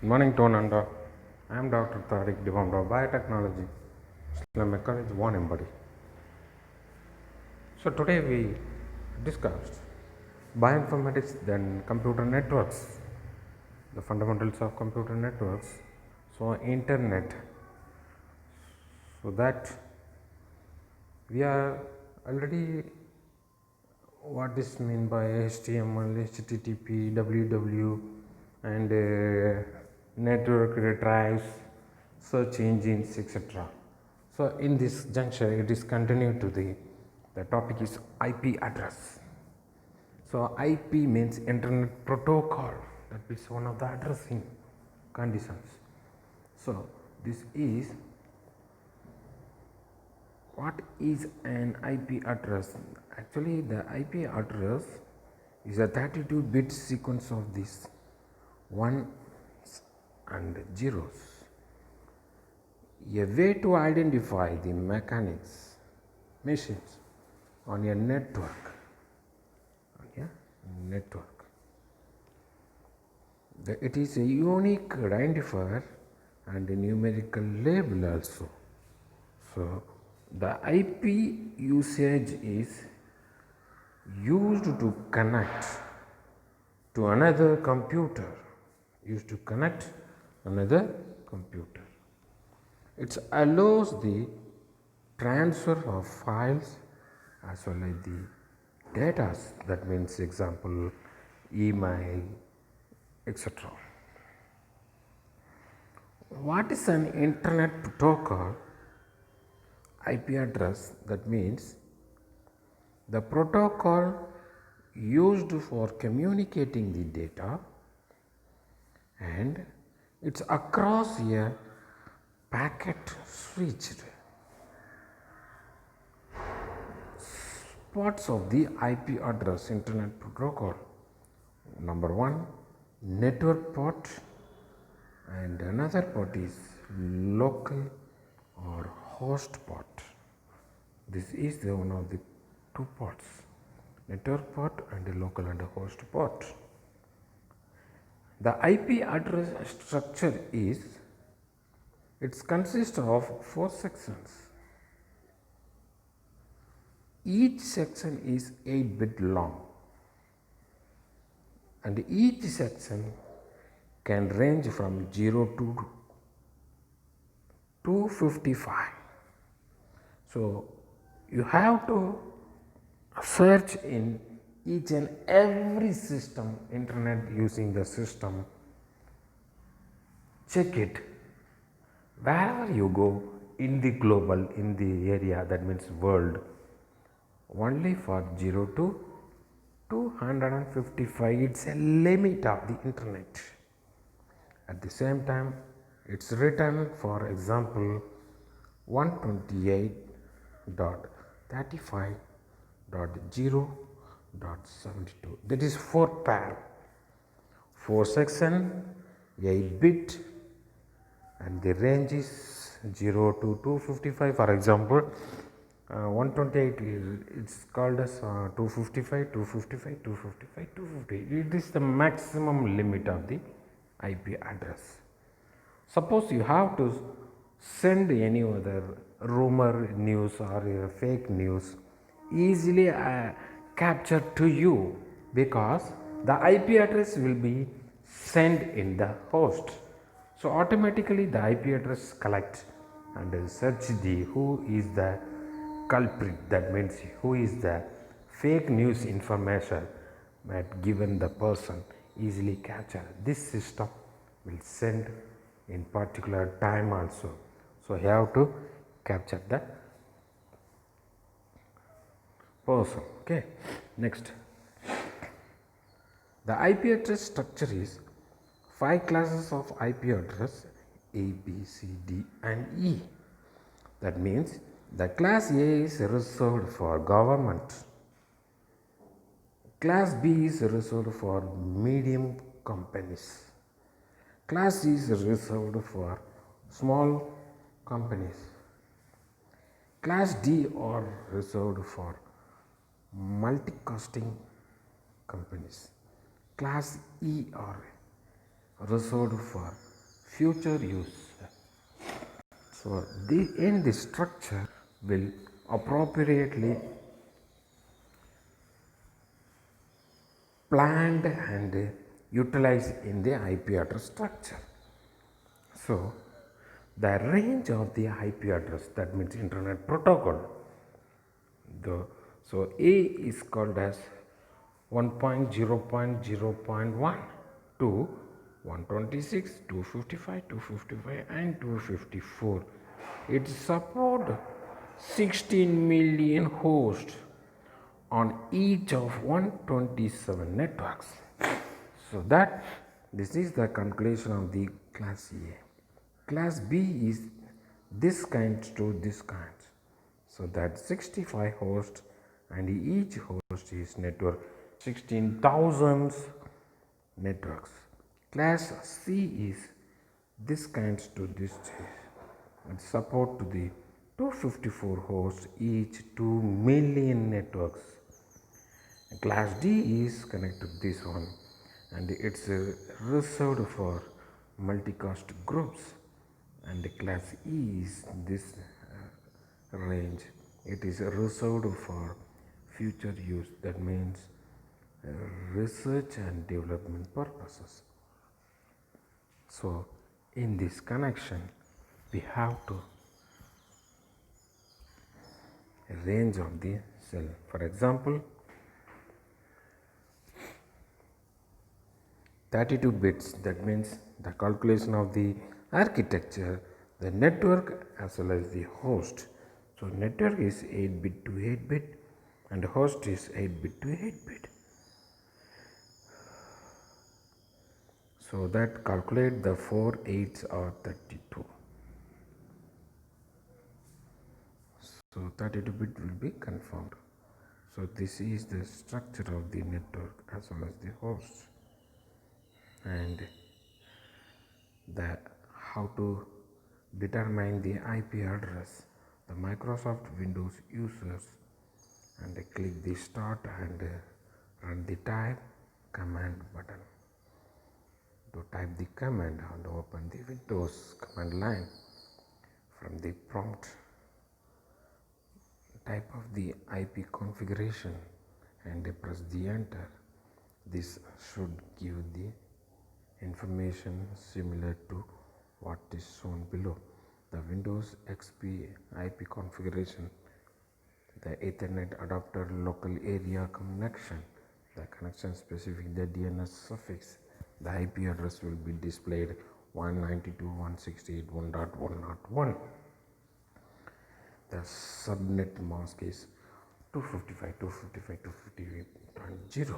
Good morning, Tonanda. I am Dr. Tariq Devamra, Biotechnology, Islamic College, Wanembody. So today we discussed bioinformatics, then computer networks, the fundamentals of computer networks, so internet, so that we are already what is mean by HTML, HTTP, WW, and network drives, search engines, etc. So in this juncture, it is continued to the topic is IP address. So IP means Internet Protocol. That is one of the addressing conditions. So this is what is an IP address? Actually, the IP address is a 32-bit sequence of these ones and zeros. A way to identify the machines on a network. It is a unique identifier and a numerical label also. So the IP usage is used to connect to another computer. It allows the transfer of files as well as the data. That means example email, etc. What is an internet protocol? IP address, that means the protocol used for communicating the data, and it's across a packet switched. Parts of the IP address internet protocol: number one, network port, and another port is local or host port. This is the one of the two ports, network port and a local and a host port. The IP address structure it consists of 4 sections. Each section is 8-bit long, and each section can range from 0 to 255. So you have to search in each and every system, internet using the system, check it wherever you go in the global, in the area, that means world, only for 0 to 255. It's a limit of the internet. At the same time, it's written, for example, 128.35.0.72. That is 4 pair, 4 section, 8-bit, and the range is 0 to 255. For example, 128 it's called as 255, 255, 255, 250. It is the maximum limit of the IP address. Suppose you have to send any other rumor news or fake news easily captured to you, because the IP address will be sent in the host. So automatically the IP address collect and search the who is the culprit, that means who is the fake news information that given the person, easily capture. This system will send in particular time also. So you have to capture the person. Okay. Next, the IP address structure is 5 classes of IP address: A, B, C, D, and E. That means the class A is reserved for government, class B is reserved for medium companies, class C is reserved for small companies, class D are reserved for multi-casting companies, class E are reserved for future use. So in the structure will appropriately planned and utilized in the IP address structure. So the range of the IP address, that means internet protocol. So A is called as 1.0.0.1 to 126, 255, 255 and 254. It supports 16 million hosts on each of 127 networks. So that this is the calculation of the class A. Class B is this kind to this kind. So that 65 hosts and each host is network 16,000 networks. Class C is this kind to this and support to the 254 hosts each 2 million networks. Class D is connected to this one and it's reserved for multicast groups, and class E is this range, it is reserved for future use, that means research and development purposes. So in this connection we have to range of the cell. For example, 32 bits, that means the calculation of the architecture, the network as well as the host. So network is 8 bit to 8 bit and host is 8 bit to 8 bit. So that calculate the 4 8s are 32. So 32 bit will be confirmed. So this is the structure of the network as well as the host, and how to determine the IP address. The Microsoft Windows users and click the start and run the type command button to type the command and open the Windows command line. From the prompt, type of the IP configuration and press the enter. This should give the information similar to what is shown below. The Windows XP IP configuration, the Ethernet adapter local area connection, the connection specific, the DNS suffix, the IP address will be displayed 192.168.1.1.1. The subnet mask is 255.255.258.0.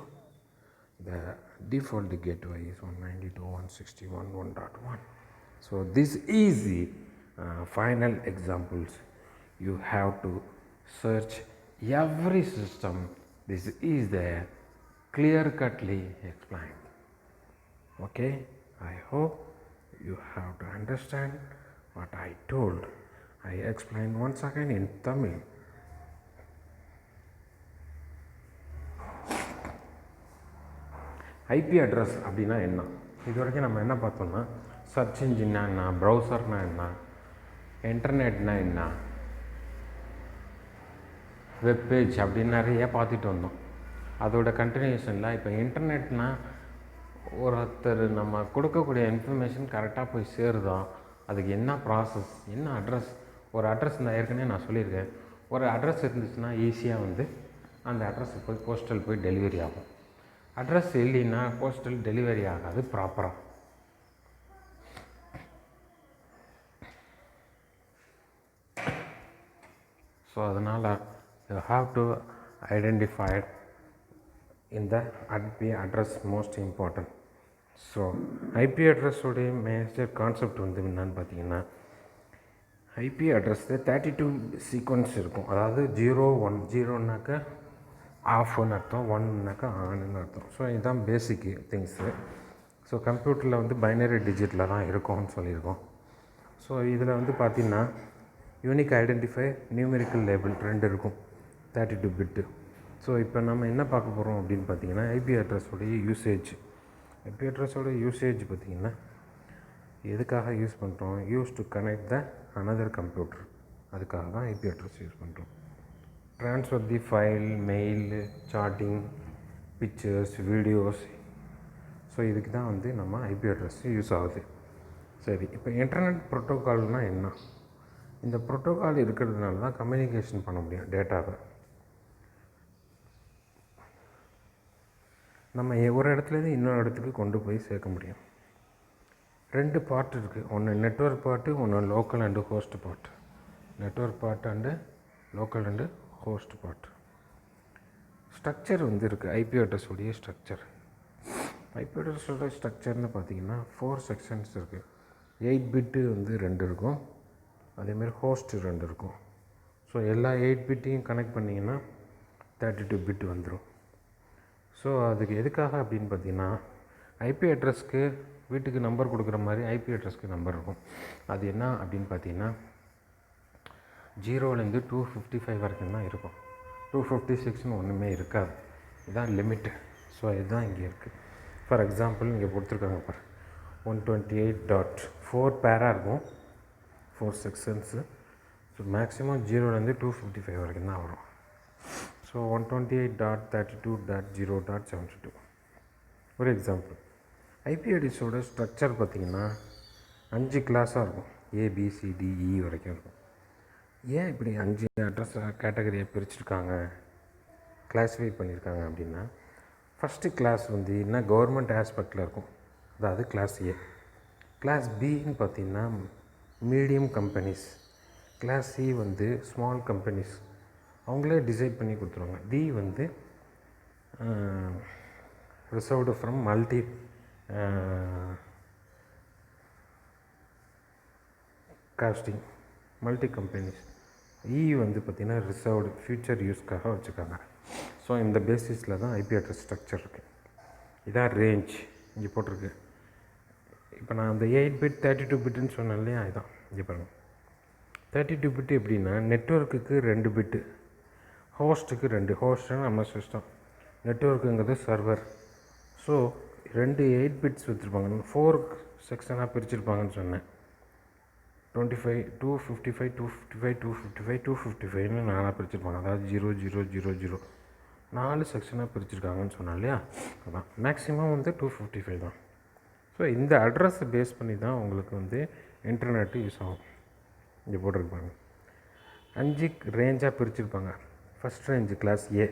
The default gateway is 192.168.1.1. So this is the final examples. You have to search every system. This is the clear-cutly explained. Okay, I hope you have to understand what I told. I explain once again in Tamil. IP address அப்படின்னா என்ன? இது வரைக்கும் நம்ம என்ன பார்த்தோம்னா, search இன்ஜின்னா என்ன, ப்ரௌசர்னா என்ன, இன்டர்நெட்னா என்ன, வெப்பேஜ் அப்படின்னு நிறைய பார்த்துட்டு வந்தோம். அதோட கண்டினியூஷனில் இப்போ இன்டர்நெட்னா ஒருத்தர் நம்ம கொடுக்கக்கூடிய இன்ஃபர்மேஷன் கரெக்டாக போய் சேருதோம், அதுக்கு என்ன ப்ராசஸ், என்ன அட்ரஸ். ஒரு அட்ரஸ் நான் ஏற்கனவே நான் சொல்லியிருக்கேன், ஒரு அட்ரஸ் இருந்துச்சுன்னா ஈஸியாக வந்து அந்த அட்ரஸுக்கு போய் போஸ்டல் போய் டெலிவரி ஆகும். அட்ரஸ் இல்லைன்னா போஸ்டல் டெலிவரி ஆகாது ப்ராப்பராக. ஸோ அதனால் யூ ஹாவ் டு ஐடென்டிஃபை இந்த IP address most important. So IP அட்ரஸோடைய மேஜர் கான்செப்ட் வந்து என்னன்னு பார்த்தீங்கன்னா, ஐபி அட்ரஸில் 32 சீக்வன்ஸ் இருக்கும். அதாவது 0 1, 0னாக்கா ஆஃப்னு அர்த்தம், 1னாக்கா ஆன்னு அர்த்தம். ஸோ இதுதான் பேசிக்கு திங்ஸு. ஸோ கம்ப்யூட்டரில் வந்து பைனரி டிஜிட்டில் தான் இருக்கும்னு சொல்லியிருக்கோம். ஸோ இதில் வந்து பார்த்திங்கன்னா யூனிக் ஐடென்டிஃபை, நியூமெரிக்கல் லேபிள் 2 இருக்கும், 32 பிட்டு. ஸோ இப்போ நம்ம என்ன பார்க்க போகிறோம் அப்படின்னு பார்த்தீங்கன்னா, ஐபி அட்ரஸோடைய யூசேஜ். ஐபி அட்ரஸோட யூசேஜ் பார்த்திங்கன்னா, எதுக்காக யூஸ் பண்ணுறோம்? Use to connect the another computer. அதுக்காக தான் ஐபி அட்ரஸ் யூஸ் பண்ணுறோம். ட்ரான்ஸ்ஃபர் தி file, mail, chatting, pictures, videos. So இதுக்கு தான் வந்து நம்ம ஐபி அட்ரஸ் யூஸ் ஆகுது. சரி, இப்போ இன்டர்நெட் ப்ரோட்டோக்கால்னால் என்ன? இந்த ப்ரோட்டோக்கால் இருக்கிறதுனால தான் கம்யூனிகேஷன் பண்ண முடியும் டேட்டாவை. நம்ம ஒரு இடத்துலேருந்து இன்னொரு இடத்துக்கு கொண்டு போய் சேர்க்க முடியும். 2 பார்ட் இருக்குது. ஒன்று நெட்வொர்க் பார்ட்டு, ஒன்று local and host part. Network part and local and host part. Structure வந்து இருக்குது. ஐபி அட்ரஸோடைய ஸ்ட்ரக்சர். ஐபி அட்ரஸோட ஸ்ட்ரக்சர்னு பார்த்திங்கன்னா 4 செக்ஷன்ஸ் இருக்குது. 8 பிட்டு வந்து 2 இருக்கும். அதேமாதிரி ஹோஸ்ட்டு 2 இருக்கும். ஸோ எல்லா 8 பிட்டையும் கனெக்ட் பண்ணிங்கன்னா 32 பிட் வந்துடும். ஸோ அதுக்கு எதுக்காக அப்படின்னு பார்த்திங்கன்னா, ஐபி அட்ரஸ்க்கு வீட்டுக்கு நம்பர் கொடுக்குற மாதிரி ஐபி அட்ரஸ்க்கு நம்பர் இருக்கும். அது என்ன அப்படின்னு பார்த்தீங்கன்னா 0லேருந்து 255 வரைக்கும் தான் இருக்கும். 256ன்னு ஒன்றுமே இருக்காது. இதுதான் லிமிட்டு. ஸோ இதுதான் இங்கே இருக்குது. ஃபார் எக்ஸாம்பிள் இங்கே கொடுத்துருக்காங்க பாரு, 128.4 பேராக இருக்கும், 4 செக்ஷன்ஸு. ஸோ மேக்ஸிமம் 0லேருந்து 255 வரைக்கும் தான் வரும். ஸோ 128.32.0.72 ஒரு எக்ஸாம்பிள். ஐபி அட்ரஸோட ஸ்ட்ரக்சர் பார்த்திங்கன்னா 5 கிளாஸாக இருக்கும். ABCDE வரைக்கும் இருக்கும். ஏன் இப்படி 5 அட்ரஸ் கேட்டகரியை பிரிச்சுருக்காங்க, கிளாஸிஃபை பண்ணியிருக்காங்க அப்படின்னா, ஃபஸ்ட்டு கிளாஸ் வந்து என்ன கவர்மெண்ட் ஆஸ்பெக்டில் இருக்கும், அதாவது கிளாஸ் ஏ. கிளாஸ் பின்னு பார்த்திங்கன்னா மீடியம் கம்பெனிஸ். கிளாஸ் சி வந்து ஸ்மால் கம்பெனிஸ், அவங்களே டிசைட் பண்ணி கொடுத்துருவாங்க. டி வந்து reserved from multicasting, multi companies. E வந்து பார்த்திங்கன்னா ரிசர்வ்டு ஃப்யூச்சர் யூஸ்க்காக வச்சுருக்காங்க. ஸோ இந்த பேசிஸில் தான் ஐபி அட்ரஸ் ஸ்ட்ரக்சர் இருக்குது. இதான் ரேஞ்ச் இங்கே போட்டிருக்கு. இப்போ நான் அந்த 8 பிட் 32 பிட்டுன்னு சொன்னேன் இல்லையா, இதுதான் இங்கே பாருங்கள். 32 பிட்டு எப்படின்னா, நெட்வொர்க்குக்கு 2 பிட்டு, ஹோஸ்ட்டுக்கு 2. ஹோஸ்ட்டுன்னு நம்ம சிஸ்டம், நெட்வொர்க்குங்கிறது சர்வர். ஸோ 2 8 பிட்ஸ் வச்சுருப்பாங்க. 4 செக்ஷனாக பிரிச்சுருப்பாங்கன்னு சொன்னேன். 25, 255, 255, 255, 255ன்னு 4 பிரிச்சுருப்பாங்க. அதாவது 0 0 0 0 4 செக்ஷனாக பிரிச்சுருக்காங்கன்னு சொன்னேன் இல்லையா. அதான் மேக்ஸிமம் வந்து 255 தான். ஸோ இந்த அட்ரஸை பேஸ் பண்ணி தான் உங்களுக்கு வந்து இன்டர்நெட்டு யூஸ் ஆகும். இங்கே போட்டிருப்பாங்க 5 ரேஞ்சாக பிரிச்சுருப்பாங்க. ஃபஸ்ட் ரேஞ்சு கிளாஸ் ஏ.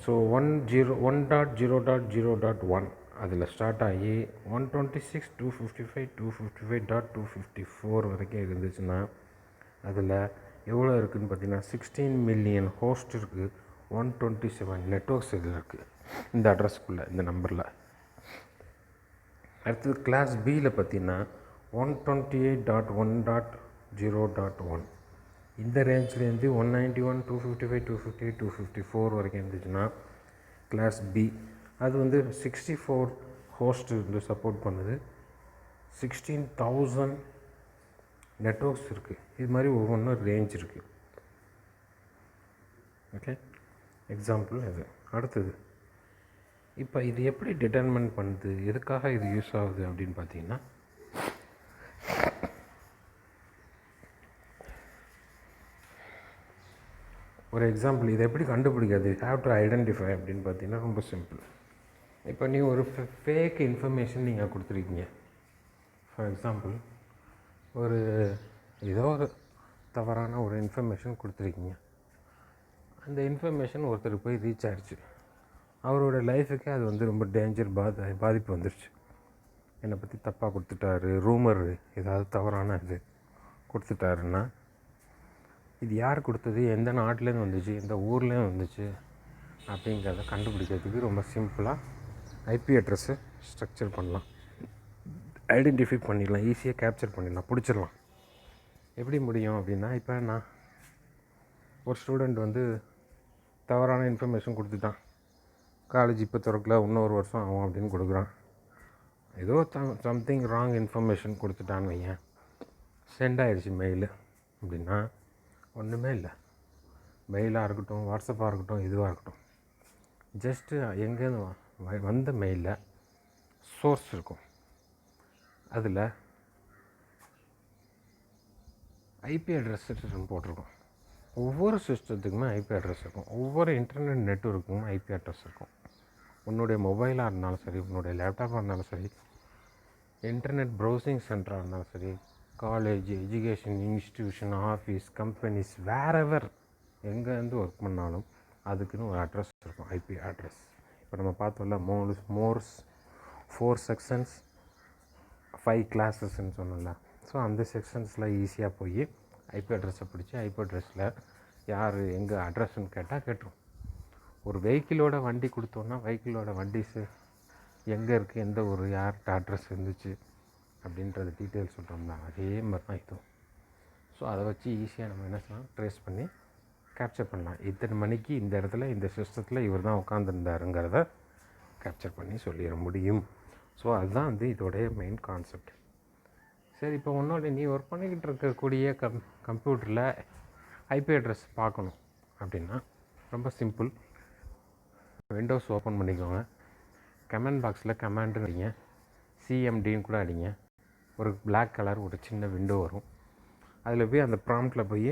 ஸோ 1.0.0.1 அதில் ஸ்டார்ட் ஆகி 126, 255, 255.254 வரைக்கும் இருந்துச்சுன்னா, அதில் எவ்வளோ இருக்குதுன்னு பார்த்தீங்கன்னா 16 மில்லியன் ஹோஸ்ட் இருக்குது, 127 நெட்வொர்க்ஸ் இதில் இருக்குது, இந்த அட்ரஸ்க்குள்ளே, இந்த நம்பரில். அடுத்தது கிளாஸ் பியில் பார்த்தீங்கன்னா 128.1.0.1 இந்த ரேஞ்ச்லேருந்து 191, 255, 258, 254 வரைக்கும் இருந்துச்சுன்னா கிளாஸ் பி. அது வந்து 64 ஹோஸ்ட் வந்து சப்போர்ட் பண்ணுது, 16,000 நெட்வொர்க்ஸ் இருக்குது. இது மாதிரி ஒவ்வொன்றும் ரேஞ்ச் இருக்குது. ஓகே, எக்ஸாம்பிள் இது. அடுத்தது, இப்போ இது எப்படி டிட்டர்மின் பண்ணுது, எதுக்காக இது யூஸ் ஆகுது அப்படின்னு பார்த்தீங்கன்னா, ஒரு எக்ஸாம்பிள். இதை எப்படி கண்டுபிடிக்காது, ஹேவ் டு ஐடென்டிஃபை அப்படின்னு பார்த்தீங்கன்னா ரொம்ப சிம்பிள். இப்போ நீ ஒரு ஃபேக் இன்ஃபர்மேஷன் நீங்கள் கொடுத்துருக்கீங்க. ஃபார் எக்ஸாம்பிள், ஒரு ஏதோ ஒரு தவறான ஒரு இன்ஃபர்மேஷன் கொடுத்துருக்கீங்க. அந்த இன்ஃபர்மேஷன் ஒருத்தருக்கு போய் ரீச் ஆகிடுச்சு. அவரோட லைஃபுக்கே அது வந்து ரொம்ப டேஞ்சர், பாதிப்பு வந்துடுச்சு. என்னை பற்றி தப்பாக கொடுத்துட்டாரு, ரூமர் ஏதாவது தவறான இது கொடுத்துட்டாருன்னா, இது யார் கொடுத்தது, எந்த நாட்டிலேருந்து வந்துச்சு, எந்த ஊர்லேருந்து வந்துச்சு அப்படிங்கிறத கண்டுபிடிக்கிறதுக்கு ரொம்ப சிம்பிளாக ஐபி அட்ரஸை ஸ்ட்ரக்சர் பண்ணலாம், ஐடென்டிஃபை பண்ணிடலாம், ஈஸியாக கேப்சர் பண்ணிடலாம், பிடிச்சிடலாம். எப்படி முடியும் அப்படின்னா, இப்போ நான் ஒரு ஸ்டூடெண்ட் வந்து தவறான இன்ஃபர்மேஷன் கொடுத்துட்டான். காலேஜ் இப்போ திறக்கல, இன்னொரு வருஷம் ஆகும் அப்படின்னு கொடுக்குறான். ஏதோ சம்திங் ராங் இன்ஃபர்மேஷன் கொடுத்துட்டான்னு வையன், சென்ட் ஆகிடுச்சு மெயிலு அப்படின்னா, ஒன்றுமே இல்லை. மெயிலாக இருக்கட்டும், வாட்ஸ்அப்பாக இருக்கட்டும், எதுவாக இருக்கட்டும், ஜஸ்ட்டு எங்கேருந்து வந்த மெயிலில் சோர்ஸ் இருக்கும். அதில் ஐபி அட்ரஸ் போட்டிருக்கோம். ஒவ்வொரு சிஸ்டத்துக்குமே ஐபி அட்ரஸ் இருக்கும். ஒவ்வொரு இன்டர்நெட் நெட்வொர்க்குமே ஐபி அட்ரஸ் இருக்கும். உன்னுடைய மொபைலாக இருந்தாலும் சரி, உன்னுடைய லேப்டாப்பாக இருந்தாலும் சரி, இன்டர்நெட் ப்ரௌசிங் சென்டராக இருந்தாலும் சரி, college, education institution, office, companies, wherever எங்கேருந்து ஒர்க் பண்ணாலும் அதுக்குன்னு ஒரு அட்ரஸ் இருக்கும், ஐபி அட்ரஸ். இப்போ நம்ம பார்த்தோம்ல, மோர்ஸ் 4 செக்ஷன்ஸ் 5 கிளாஸஸ்ன்னு சொன்னோம்ல. ஸோ அந்த செக்ஷன்ஸில் ஈஸியாக போய் ஐபி அட்ரஸை பிடிச்சி ஐபி அட்ரஸில் யார் எங்கே அட்ரஸ்ன்னு கேட்டால் கேட்டுரும். ஒரு வெஹிக்கிளோட வண்டி கொடுத்தோன்னா வெஹிக்கிளோட வண்டிஸு எங்கே இருக்குது, எந்த ஒரு யார்கிட்ட அட்ரஸ் இருந்துச்சு அப்படின்றது டீட்டெயில்ஸ் சொல்கிறோம்னா அதே மாதிரி தான் இதுவும். ஸோ அதை வச்சு ஈஸியாக நம்ம என்ன செய்யலாம், ட்ரேஸ் பண்ணி கேப்சர் பண்ணலாம். இத்தனை மணிக்கு இந்த இடத்துல இந்த சிஸ்டத்தில் இவர் தான் உட்காந்துருந்தாருங்கிறத கேப்சர் பண்ணி சொல்லிட முடியும். ஸோ அதுதான் வந்து இதோடைய மெயின் கான்செப்ட். சரி, இப்போ உன்னோட நீ ஒர்க் பண்ணிக்கிட்டு இருக்கக்கூடிய கம்ப்யூட்டரில் ஐபி அட்ரஸ் பார்க்கணும் அப்படின்னா ரொம்ப சிம்பிள். விண்டோஸ் ஓப்பன் பண்ணிக்கோங்க. கமெண்ட் பாக்ஸில் கமெண்ட்டுன்னு அடிங்க, சிஎம்டின்னு கூட அடிங்க. ஒரு பிளாக் கலர் ஒரு சின்ன விண்டோ வரும். அதில் போய் அந்த ப்ராம்ப்டில் போய்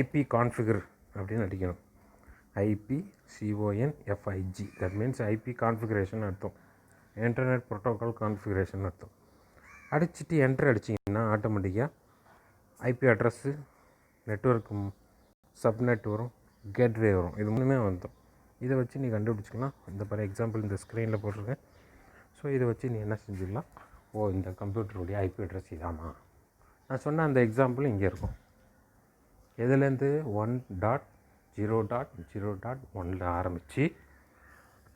ஐபி கான்ஃபிகர் அப்படின்னு அடிக்கணும். IPCONFIG, that means IP configuration அர்த்தம், இன்டர்நெட் ப்ரோட்டோகால் கான்ஃபிகரேஷன் அர்த்தம். அடிச்சுட்டு என்ட்ரு அடிச்சிங்கன்னா ஆட்டோமேட்டிக்காக ஐபி அட்ரஸ்ஸு, நெட்வொர்க் சப்நெட் வரும், கேட்வே வரும். இது மூணுமே வந்துடும். இதை வச்சு நீ கண்டுபிடிச்சிக்கலாம். இந்த ஃபார் எக்ஸாம்பிள் இந்த ஸ்க்ரீனில் போட்டிருக்கேன். ஸோ இதை வச்சு நீ என்ன செஞ்சிடலாம், இந்த கம்ப்யூட்டருடைய ஐபி அட்ரஸ் இதானா. நான் சொன்ன அந்த எக்ஸாம்பிள் இங்கே இருக்கும். எதுலேருந்து 1.0.0.1 ஆரம்பித்து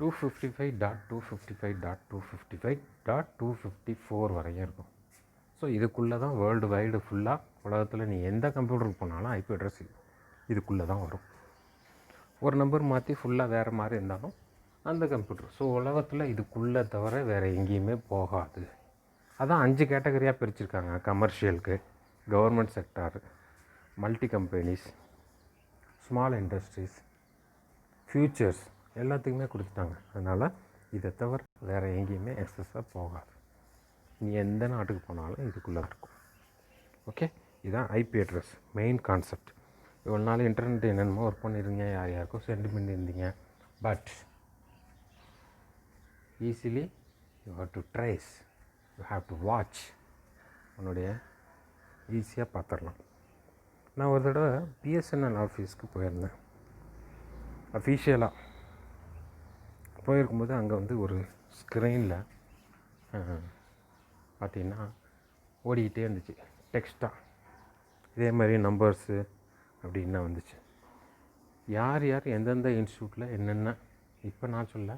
255.255.255.254 வரையும் இருக்கும். ஸோ இதுக்குள்ளே தான் வேர்ல்டு வைடு ஃபுல்லாக உலகத்தில் நீ எந்த கம்ப்யூட்டருக்கு போனாலும் ஐபி அட்ரஸ் இதுக்குள்ளே தான் வரும். ஒரு நம்பர் மாற்றி ஃபுல்லாக வேறு மாதிரி இருந்தாலும் அந்த கம்ப்யூட்டர். ஸோ உலகத்தில் இதுக்குள்ளே தவிர வேறு எங்கேயுமே போகாது. அதான் 5 கேட்டகரியாக பிரிச்சுருக்காங்க. கமர்ஷியலுக்கு, government sector, multi companies, small industries, futures எல்லாத்துக்குமே கொடுத்துட்டாங்க. அதனால் இதை தவிர வேறு எங்கேயுமே எக்ஸஸாக போகாது. நீ எந்த நாட்டுக்கு போனாலும் இதுக்குள்ளே இருக்கும். ஓகே, இதுதான் ஐபி அட்ரஸ் மெயின் கான்செப்ட். இவ்வளோ நாள் இன்டர்நெட் என்னென்னமோ ஒர்க் பண்ணியிருந்தீங்க, யார் யாருக்கும் சென்ட் பண்ணியிருந்தீங்க. But easily you have to trace, you have to watch. உன்னுடைய ஈஸியாக பார்த்துடலாம். நான் ஒரு தடவை பிஎஸ்என்எல் ஆஃபீஸ்க்கு போயிருந்தேன். அஃபீஷியலாக போயிருக்கும்போது அங்கே வந்து ஒரு ஸ்க்ரீனில் பார்த்திங்கன்னா ஓடிக்கிட்டே இருந்துச்சு டெக்ஸ்ட்டாக. இதே மாதிரி நம்பர்ஸு அப்படின்னு வந்துச்சு. யார் யார் எந்தெந்த இன்ஸ்டியூட்டில் என்னென்ன, இப்போ நான் சொல்ல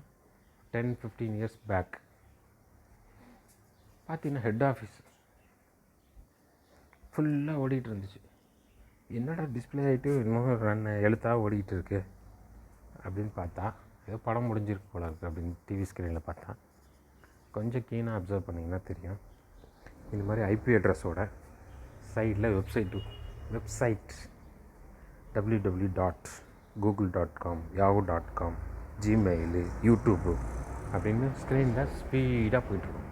10-15 இயர்ஸ் பேக் பார்த்தீங்கன்னா ஹெட் ஆஃபீஸ் ஃபுல்லாக ஓடிக்கிட்டு இருந்துச்சு. என்னடா டிஸ்பிளே ஆகிட்டு இன்னும் எழுத்தாக ஓடிக்கிட்டு இருக்கு அப்படின்னு பார்த்தா ஏதோ படம் முடிஞ்சிருக்கு போல இருக்குது அப்படின்னு டிவி ஸ்க்ரீனில் பார்த்தா கொஞ்சம் கீனாக அப்சர்வ் பண்ணிங்கன்னா தெரியும். இந்த மாதிரி ஐபி அட்ரஸோட சைடில் website www.google.com, yahoo.com, Gmail, YouTube அப்படின்னு ஸ்க்ரீனில் ஸ்பீடாக போய்ட்டுருக்கும்.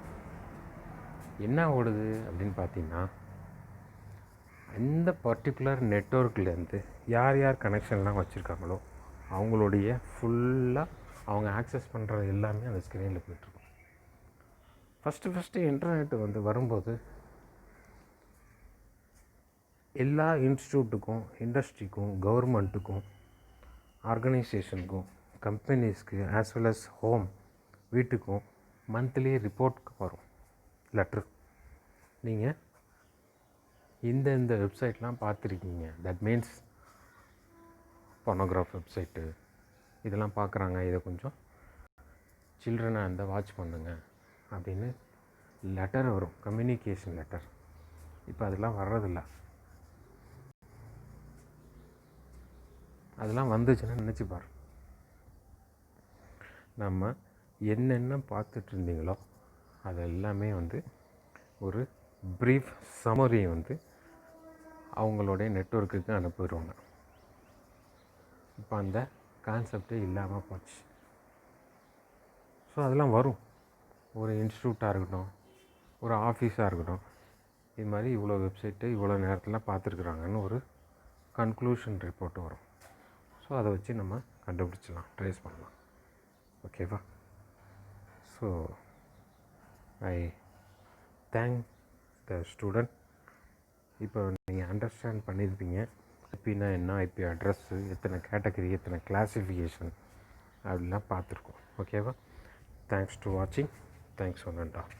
என்ன ஓடுது அப்படின்னு பார்த்தீங்கன்னா, அந்த பர்டிகுலர் நெட்வொர்க்லேருந்து யார் யார் கனெக்ஷன்லாம் வச்சுருக்காங்களோ அவங்களுடைய ஃபுல்லாக அவங்க ஆக்சஸ் பண்ணுறது எல்லாமே அந்த ஸ்க்ரீனில் போய்ட்டுருக்கும். ஃபஸ்ட்டு இன்டர்நெட் வந்து வரும்போது எல்லா இன்ஸ்டியூட்டுக்கும், இண்டஸ்ட்ரிக்கும், கவர்மெண்ட்டுக்கும், ஆர்கனைசேஷனுக்கும், கம்பெனிஸ்க்கு, ஆஸ் வெல் அஸ் ஹோம் வீட்டுக்கும் மந்த்லி ரிப்போர்ட் வரும் லெட்ரு. நீங்கள் இந்த வெப்சைட்லாம் பார்த்துருக்கீங்க, தட் மீன்ஸ் பொர்னோகிராஃப் வெப்சைட்டு இதெல்லாம் பார்க்குறாங்க, இதை கொஞ்சம் சில்ட்ரனை அந்த வாட்ச் பண்ணுங்க அப்படின்னு லெட்டர் வரும், கம்யூனிகேஷன் லெட்டர். இப்போ அதெல்லாம் வர்றதில்ல. அதெல்லாம் வந்துச்சுன்னா நினச்சி பாரு, நம்ம என்னென்ன பார்த்துட்டு இருந்தீங்களோ அது எல்லாமே வந்து ஒரு ப்ரீஃப் சம்மரியை வந்து அவங்களுடைய நெட்வொர்க்குக்கு அனுப்பிடுவாங்க. இப்போ அந்த கான்செப்டே இல்லாமல் போச்சு. ஸோ அதெல்லாம் வரும். ஒரு இன்ஸ்டியூட்டாக இருக்கட்டும், ஒரு ஆஃபீஸாக இருக்கட்டும், இது மாதிரி இவ்வளோ வெப்சைட்டு இவ்வளோ நேரத்தில் பார்த்துருக்குறாங்கன்னு ஒரு கன்க்ளூஷன் ரிப்போர்ட் வரும். ஸோ அதை வச்சு நம்ம கண்டுபிடிச்சிடலாம், ட்ரேஸ் பண்ணலாம். ஓகேவா? So I thank the student. இப்போ நீங்கள் அண்டர்ஸ்டாண்ட் பண்ணியிருப்பீங்க ஐபினா என்ன, ஐபி அட்ரஸ்ஸு, எத்தனை கேட்டகரி, எத்தனை கிளாஸிஃபிகேஷன் அப்படிலாம் பார்த்துருக்கோம். ஓகேவா? தேங்க்ஸ் டு வாட்சிங். Thanks one and all.